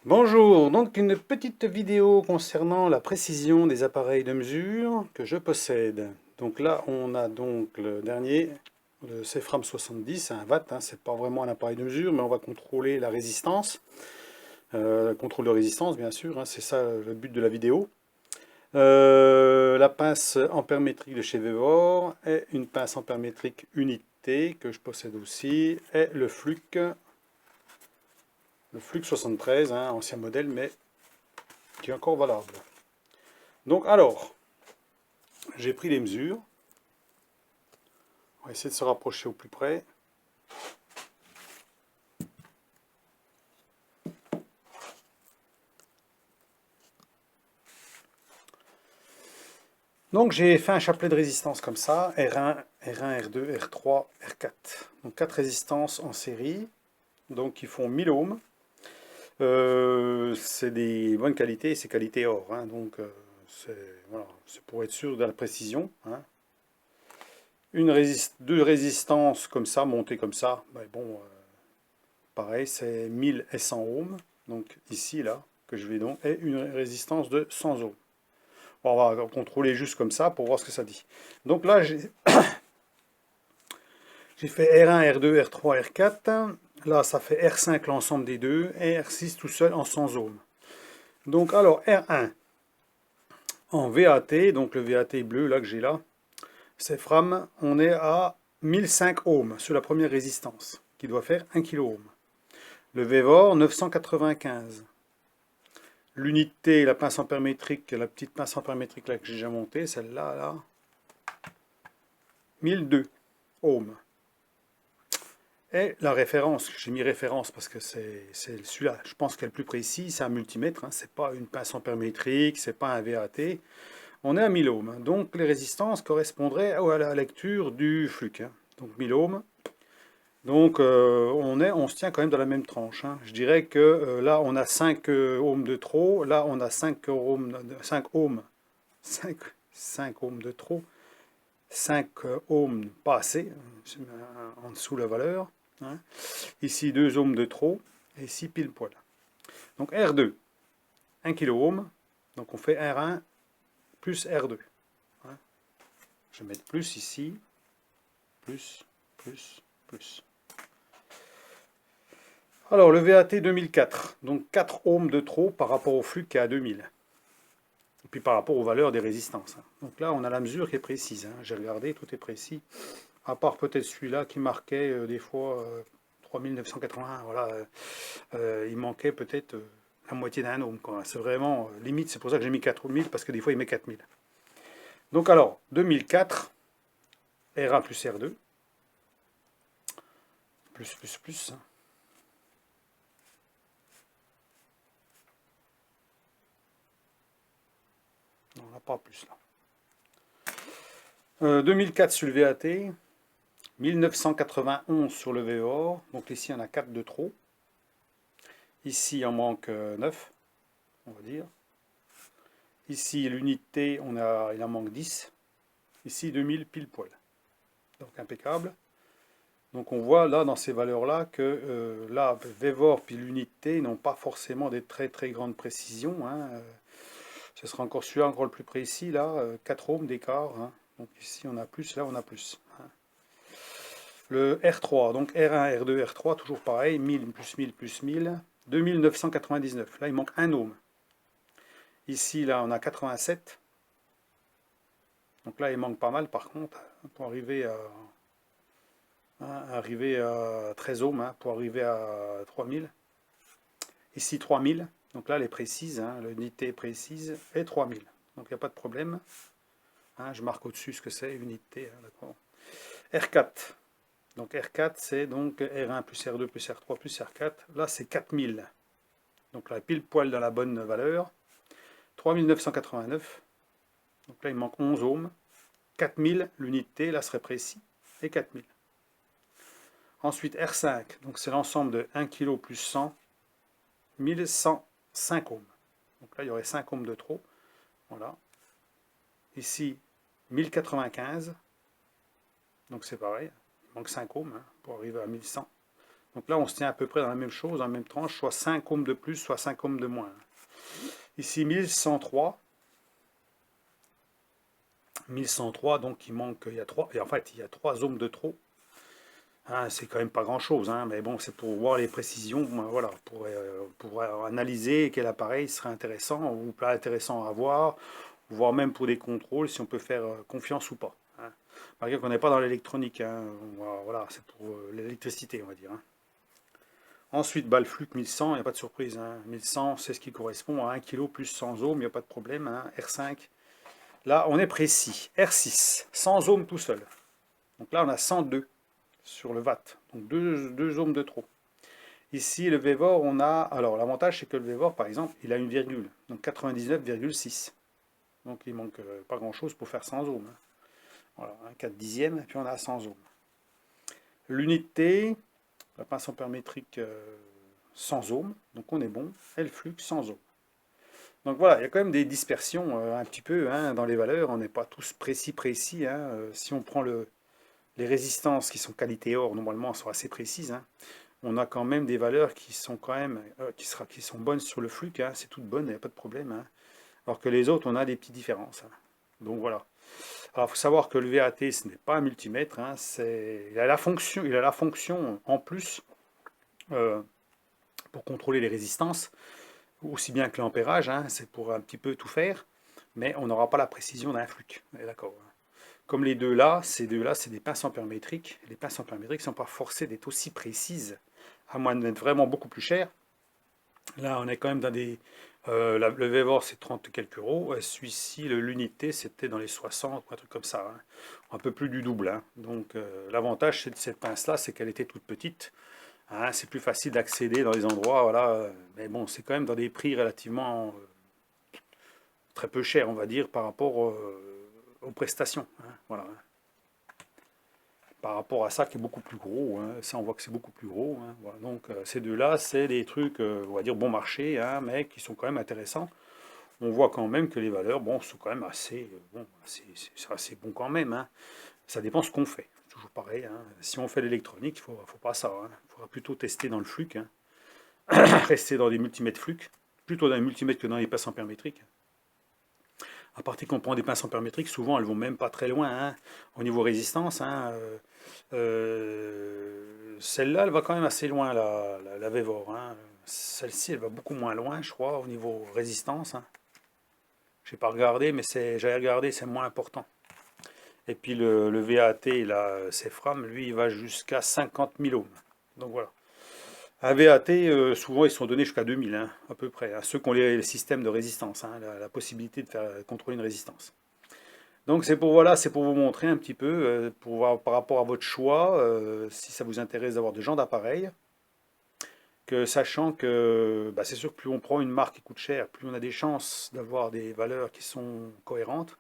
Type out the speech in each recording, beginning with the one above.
Bonjour, donc une petite vidéo concernant la précision des appareils de mesure que je possède. Donc là, on a donc le dernier, le CFRAM 70, un watt, hein, c'est pas vraiment un appareil de mesure, mais on va contrôler la résistance, contrôle de résistance bien sûr, hein, c'est ça le but de la vidéo. La pince ampère-métrique de chez Vevor et une pince ampère-métrique unité que je possède aussi, et le Flux 73, hein, ancien modèle, mais qui est encore valable. Donc alors, j'ai pris les mesures. On va essayer de se rapprocher au plus près. Donc j'ai fait un chapelet de résistance comme ça, R1, R1, R2, R3, R4. Donc 4 résistances en série, donc qui font 1000 ohms. C'est des bonnes qualités, c'est qualité or, hein, donc voilà, c'est pour être sûr de la précision, hein. Deux résistances comme ça, montées comme ça, ben bon, pareil, c'est 1000 et 100 ohms. Donc ici, là, que je vais donc, et une résistance de 100 ohms. On va contrôler juste comme ça pour voir ce que ça dit. Donc là, j'ai fait R1, R2, R3, R4. Là, ça fait R5 l'ensemble des deux et R6 tout seul en 100 ohms. Donc alors, R1 en VAT, donc le VAT bleu là que j'ai là, c'est FRAM, on est à 1005 ohms sur la première résistance, qui doit faire 1 kΩ. Le VEVOR, 995. L'unité, la pince ampère-métrique, la petite pince ampère-métrique là que j'ai déjà montée, celle-là, là, 1002 ohms. Et la référence, j'ai mis référence parce que c'est celui-là, je pense qu'elle est le plus précis, c'est un multimètre, hein, c'est pas une pince ampère-métrique, c'est pas un VAT. On est à 1000 ohms, donc les résistances correspondraient à la lecture du flux, hein. Donc 1000 ohms. Donc on se tient quand même dans la même tranche, hein. Je dirais que là on a 5 ohms de trop, là on a 5 ohms, 5 ohms, 5 ohms de trop, 5 ohms pas assez, en dessous la valeur, hein. Ici 2 ohms de trop, et ici pile poil. Donc R2, 1 kΩ, donc on fait R1 plus R2, hein. Je vais mettre plus ici, plus, plus, plus. Alors le VAT 2004, donc 4 ohms de trop par rapport au flux qui est à 2000. Et puis par rapport aux valeurs des résistances, hein. Donc là on a la mesure qui est précise, hein. J'ai regardé, tout est précis. À part peut-être celui-là qui marquait des fois 3981, voilà, il manquait peut-être la moitié d'un ohm, quoi. C'est vraiment limite, c'est pour ça que j'ai mis 4000, parce que des fois il met 4000. Donc alors, 2004, R1 plus R2, plus, hein. Non, on n'a pas plus là. 2004 sur le VAT, 1991 sur le VOR, donc ici on a 4 de trop. Ici il en manque 9, on va dire. Ici l'unité, il en manque 10. Ici 2000 pile poil. Donc impeccable. Donc on voit là dans ces valeurs-là que là, VEVOR puis l'unité n'ont pas forcément des très très grandes précisions, hein. Ce sera encore celui-là encore le plus précis, là, 4 ohms d'écart, hein. Donc ici on a plus, là on a plus, hein. Le R3, donc R1, R2, R3, toujours pareil, 1000 plus 1000 plus 1000, 2999. Là il manque 1 ohm. Ici là on a 87. Donc là il manque pas mal par contre, pour arriver à 13 ohms, hein, pour arriver à 3000. Ici 3000, donc là elle est précise, hein, l'unité est précise, et 3000. Donc il n'y a pas de problème, hein, je marque au-dessus ce que c'est, unité, hein, d'accord. R4, donc R4 c'est donc R1 plus R2 plus R3 plus R4, là c'est 4000. Donc là pile poil dans la bonne valeur. 3989, donc là il manque 11 ohms. 4000, l'unité, là serait précis, et 4000. Ensuite R5, donc c'est l'ensemble de 1 kg plus 100, 1105 ohms. Donc là il y aurait 5 ohms de trop. Voilà. Ici 1095, donc c'est pareil, il manque 5 ohms, hein, pour arriver à 1100. Donc là, on se tient à peu près dans la même chose, dans la même tranche, soit 5 ohms de plus, soit 5 ohms de moins. Ici, 1103. 1103, donc il manque, il y a 3, et en fait, il y a 3 ohms de trop. Hein, c'est quand même pas grand-chose, hein, mais bon, c'est pour voir les précisions, voilà, pour analyser quel appareil serait intéressant ou pas intéressant à avoir, voire même pour des contrôles, si on peut faire confiance ou pas. Hein. Malgré qu'on n'est pas dans l'électronique, hein, voilà, c'est pour l'électricité, on va dire. Hein. Ensuite, bah, le flux 1100, il n'y a pas de surprise. Hein. 1100, c'est ce qui correspond à 1 kg plus 100 ohms, il n'y a pas de problème. Hein. R5, là, on est précis. R6, 100 ohms tout seul. Donc là, on a 102 sur le watt, donc 2 ohms de trop. Ici, le VEVOR, on a... Alors, l'avantage, c'est que le VEVOR, par exemple, il a une virgule, donc 99,6. Donc, il manque pas grand-chose pour faire 100 ohms. Hein. Voilà, 4 dixièmes, et puis on a 100 ohms. L'unité, la pince ampère-métrique 100 ohms, donc on est bon, et le flux 100 ohms. Donc voilà, il y a quand même des dispersions un petit peu hein, dans les valeurs, on n'est pas tous précis. Hein. Si on prend les résistances qui sont qualité or, normalement, elles sont assez précises. Hein. On a quand même des valeurs qui sont quand même qui sont bonnes sur le flux, hein. C'est toutes bonnes, il n'y a pas de problème. Hein. Alors que les autres, on a des petites différences. Hein. Donc voilà. Alors, il faut savoir que le VAT, ce n'est pas un multimètre. Hein, il a la fonction en plus pour contrôler les résistances, aussi bien que l'ampérage. Hein, c'est pour un petit peu tout faire, mais on n'aura pas la précision d'un flux. D'accord. Hein. Comme les deux là, ces deux-là, c'est des pinces ampères métriques. Les pinces ampères métriques ne sont pas forcées d'être aussi précises, à moins d'être vraiment beaucoup plus chères. Là, on est quand même dans des... le VEVOR, c'est 30 quelques euros. Celui-ci, l'unité, c'était dans les 60, un truc comme ça. Hein. Un peu plus du double. Hein. Donc, l'avantage de cette pince-là, c'est qu'elle était toute petite. Hein. C'est plus facile d'accéder dans les endroits. Voilà. Mais bon, c'est quand même dans des prix relativement très peu chers, on va dire, par rapport aux prestations. Hein. Voilà. Par rapport à ça qui est beaucoup plus gros. Hein. Ça, on voit que c'est beaucoup plus gros. Hein. Voilà. Donc, ces deux-là, c'est des trucs, on va dire, bon marché, hein, mais qui sont quand même intéressants. On voit quand même que les valeurs, bon, sont quand même assez, bon, c'est assez bon quand même. Hein. Ça dépend ce qu'on fait. Toujours pareil. Hein. Si on fait l'électronique, il faut pas ça. Hein. Il faudra plutôt tester dans le flux. Hein. Rester dans des multimètres flux. Plutôt dans les multimètres que dans les pinces ampères métriques. À partir qu'on prend des pinces ampères métriques, souvent elles vont même pas très loin hein, au niveau résistance. Hein, celle-là, elle va quand même assez loin, la VEVOR. Hein. Celle-ci, elle va beaucoup moins loin, je crois, au niveau résistance. Hein. Je n'ai pas regardé, mais j'ai regardé, c'est moins important. Et puis le VAT, la CFRAM, lui, il va jusqu'à 50 000 ohms. Donc voilà. Un VAT, souvent, ils sont donnés jusqu'à 2000, hein, à peu près. Hein. Ceux qui ont les systèmes de résistance, hein, la possibilité de faire contrôler une résistance. Donc c'est pour, voilà, c'est pour vous montrer un petit peu, pour voir par rapport à votre choix, si ça vous intéresse d'avoir de genre d'appareil, que sachant que bah, c'est sûr que plus on prend une marque qui coûte cher, plus on a des chances d'avoir des valeurs qui sont cohérentes.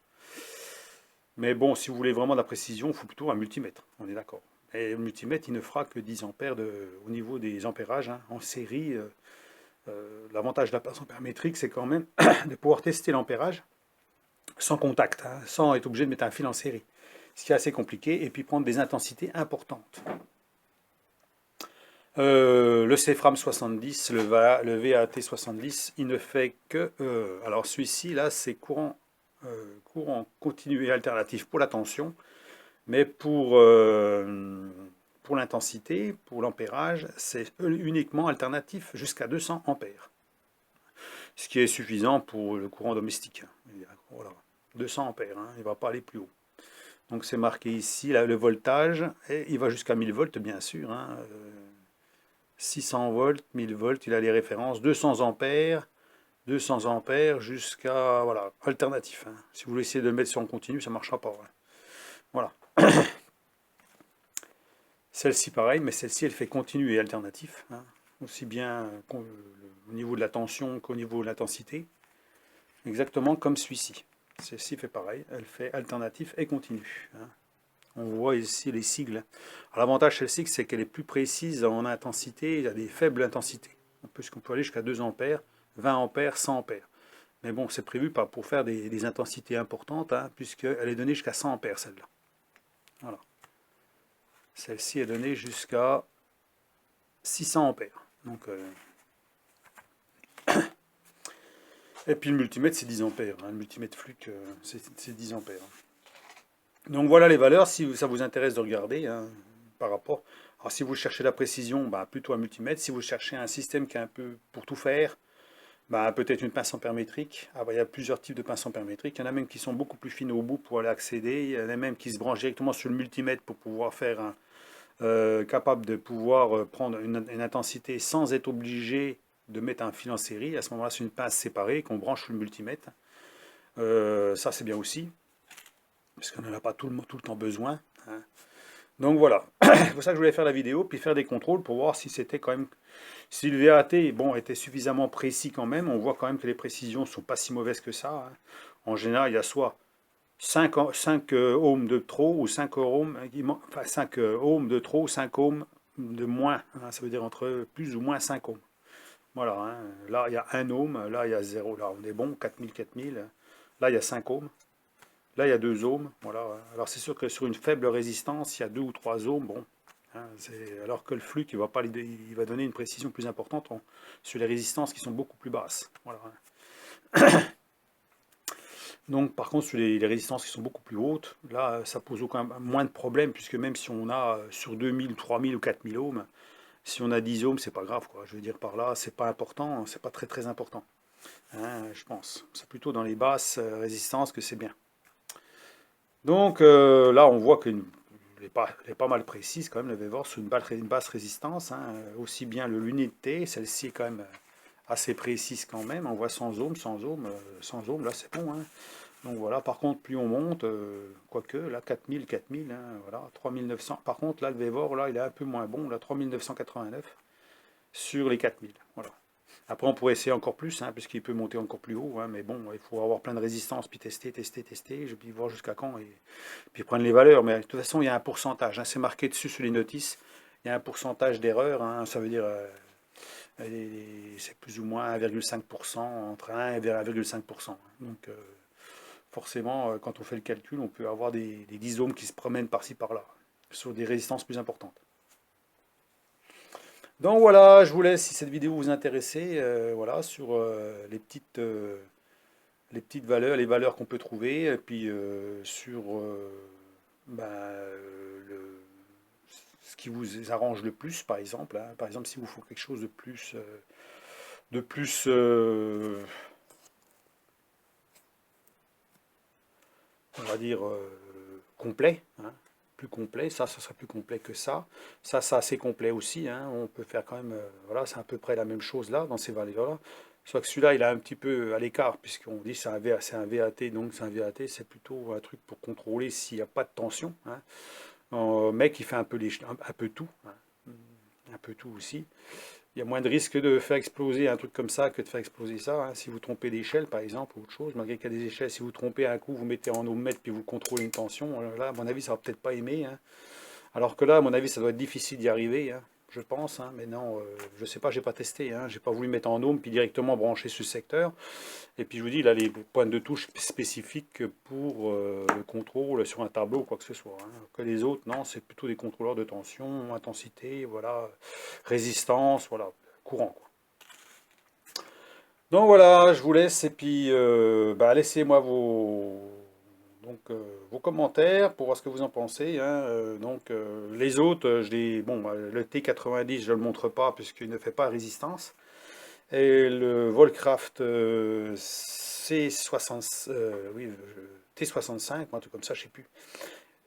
Mais bon, si vous voulez vraiment de la précision, il faut plutôt un multimètre, on est d'accord. Et le multimètre, il ne fera que 10 ampères au niveau des ampérages. Hein, en série, l'avantage de la pince ampère métrique, c'est quand même de pouvoir tester l'ampérage sans contact, hein, sans être obligé de mettre un fil en série. Ce qui est assez compliqué, et puis prendre des intensités importantes. Le CFRAM 70, le VAT 70, il ne fait que... alors celui-ci, là, c'est courant continu et alternatif pour la tension, mais pour l'intensité, pour l'ampérage, c'est uniquement alternatif jusqu'à 200 ampères. Ce qui est suffisant pour le courant domestique. Voilà, 200 ampères, hein, il ne va pas aller plus haut. Donc c'est marqué ici, là, le voltage, et il va jusqu'à 1000 volts, bien sûr. Hein, 600 volts, 1000 volts, il a les références, 200 ampères jusqu'à, voilà, alternatif. Hein. Si vous voulez essayer de le mettre sur en continu, ça ne marchera pas. Hein. Voilà. Celle-ci, pareil, mais celle-ci, elle fait continu et alternatif. Hein. Aussi bien au niveau de la tension qu'au niveau de l'intensité. Exactement comme celui-ci. Celle-ci fait pareil, elle fait alternatif et continu. Hein. On voit ici les sigles. L'avantage de celle-ci, c'est qu'elle est plus précise en intensité, il y a des faibles intensités. Puisqu'on peut aller jusqu'à 2 ampères, 20 ampères, 100 ampères. Mais bon, c'est prévu pas pour faire des intensités importantes, hein, puisqu'elle est donnée jusqu'à 100 ampères, celle-là. Voilà. Celle-ci est donnée jusqu'à 600 ampères. Donc, et puis le multimètre, c'est 10 ampères. Hein. Le multimètre Fluke, c'est 10 ampères. Donc voilà les valeurs, si ça vous intéresse de regarder hein, par rapport. Alors si vous cherchez la précision, bah, plutôt un multimètre. Si vous cherchez un système qui est un peu pour tout faire, bah, peut-être une pince ampère-métrique. Ah, bah, il y a plusieurs types de pinces ampère-métriques. Il y en a même qui sont beaucoup plus fines au bout pour aller accéder. Il y en a même qui se branchent directement sur le multimètre pour pouvoir faire capable de pouvoir prendre une intensité sans être obligé de mettre un fil en série. À ce moment-là, c'est une pince séparée qu'on branche sur le multimètre. Ça, c'est bien aussi, parce qu'on n'en a pas tout le temps besoin. Hein. Donc voilà, c'est pour ça que je voulais faire la vidéo, puis faire des contrôles pour voir si c'était quand même, si le VAT bon, était suffisamment précis quand même. On voit quand même que les précisions ne sont pas si mauvaises que ça. Hein. En général, il y a soit 5 ohms de trop ou 5 ohms, enfin 5 ohms de trop ou 5 ohms de moins. Hein. Ça veut dire entre plus ou moins 5 ohms. Voilà, hein. Là il y a 1 ohm, là il y a 0. Là on est bon, 4000, 4000. Là il y a 5 ohms. Là, il y a 2 ohms. Voilà. Alors, c'est sûr que sur une faible résistance, il y a 2 ou 3 ohms. Bon, hein, alors que le flux, il va donner une précision plus importante sur les résistances qui sont beaucoup plus basses. Voilà. Donc, par contre, sur les résistances qui sont beaucoup plus hautes, là, ça pose quand même moins de problèmes, puisque même si on a sur 2000, 3000 ou 4000 ohms, si on a 10 ohms, c'est pas grave, quoi. Je veux dire, par là, c'est pas important, c'est pas très très important. Hein, je pense. C'est plutôt dans les basses résistances que c'est bien. Donc là, on voit qu'elle est pas mal précise quand même, le Vevor, sur une basse résistance. Hein, aussi bien le l'unité, celle-ci est quand même assez précise quand même. On voit 100 ohms, 100 ohms, 100 ohms, là c'est bon. Hein. Donc voilà, par contre, plus on monte, quoique, là 4000, 4000, hein, voilà, 3900. Par contre, là le Vevor, là, il est un peu moins bon, là 3989 sur les 4000. Voilà. Après, on pourrait essayer encore plus, hein, puisqu'il peut monter encore plus haut, hein, mais bon, il faut avoir plein de résistance, puis tester, tester, tester, je vais voir jusqu'à quand, et puis prendre les valeurs. Mais de toute façon, il y a un pourcentage, hein, c'est marqué dessus sur les notices, il y a un pourcentage d'erreur, hein, ça veut dire, c'est plus ou moins 1,5%, entre 1 et 1,5%. Donc, forcément, quand on fait le calcul, on peut avoir des 10 ohms qui se promènent par-ci, par-là, sur des résistances plus importantes. Donc voilà, je vous laisse si cette vidéo vous intéressait, voilà, sur les petites valeurs, les valeurs qu'on peut trouver, et puis sur ben, ce qui vous arrange le plus, par exemple. Hein. Par exemple, si vous faut quelque chose de plus on va dire, complet. Hein. Plus complet, ça serait plus complet que ça. Ça, c'est assez complet aussi. Hein. On peut faire quand même, voilà, c'est à peu près la même chose là, dans ces valeurs-là. Soit que celui-là, il est un petit peu à l'écart, puisqu'on dit c'est un VAT, donc c'est un VAT, c'est plutôt un truc pour contrôler s'il n'y a pas de tension. Hein. Mais qui fait un peu, un peu tout, hein. Un peu tout aussi. Il y a moins de risque de faire exploser un truc comme ça que de faire exploser ça. Hein. Si vous trompez d'échelle, par exemple, ou autre chose, malgré qu'il y a des échelles, si vous trompez un coup, vous mettez en ohmmètre puis vous contrôlez une tension, là, à mon avis, ça va peut-être pas aimer. Hein. Alors que là, à mon avis, ça doit être difficile d'y arriver, hein, je pense. Hein. Mais non, je sais pas, j'ai pas testé. Hein. J'ai pas voulu mettre en ohm puis directement brancher ce secteur. Et puis je vous dis, là, les points de touche spécifiques pour le contrôle sur un tableau ou quoi que ce soit. Hein. Que les autres, non, c'est plutôt des contrôleurs de tension, intensité, voilà, résistance, voilà, courant, quoi. Donc voilà, je vous laisse et puis bah, laissez-moi vos commentaires pour voir ce que vous en pensez. Hein. Les autres, bon, le T90, je ne le montre pas puisqu'il ne fait pas résistance. Et le Volcraft C60, oui, T65, un truc comme ça, je ne sais plus.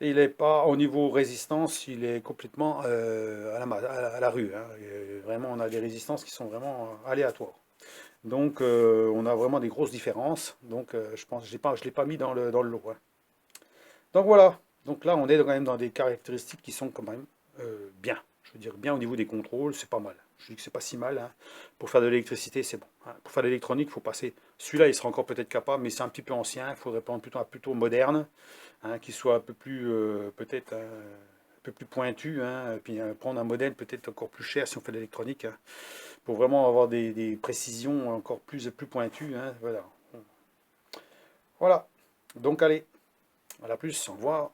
Il n'est pas au niveau résistance, il est complètement à la rue. Hein. Vraiment, on a des résistances qui sont vraiment aléatoires. Donc, on a vraiment des grosses différences. Donc, je pense, je ne l'ai pas mis dans le lot. Hein. Donc voilà. Donc là, on est quand même dans des caractéristiques qui sont quand même bien. Je veux dire, bien au niveau des contrôles, c'est pas mal. Je dis que c'est pas si mal. Hein. Pour faire de l'électricité, c'est bon. Hein. Pour faire de l'électronique, il faut passer. Celui-là, il sera encore peut-être capable, mais c'est un petit peu ancien. Il faudrait prendre plutôt moderne, hein, qui soit un peu plus, peut-être un peu plus pointu. Hein, et puis prendre un modèle peut-être encore plus cher si on fait de l'électronique. Hein, pour vraiment avoir des précisions encore plus pointues. Hein, voilà. Voilà. Donc allez, à la plus, au revoir.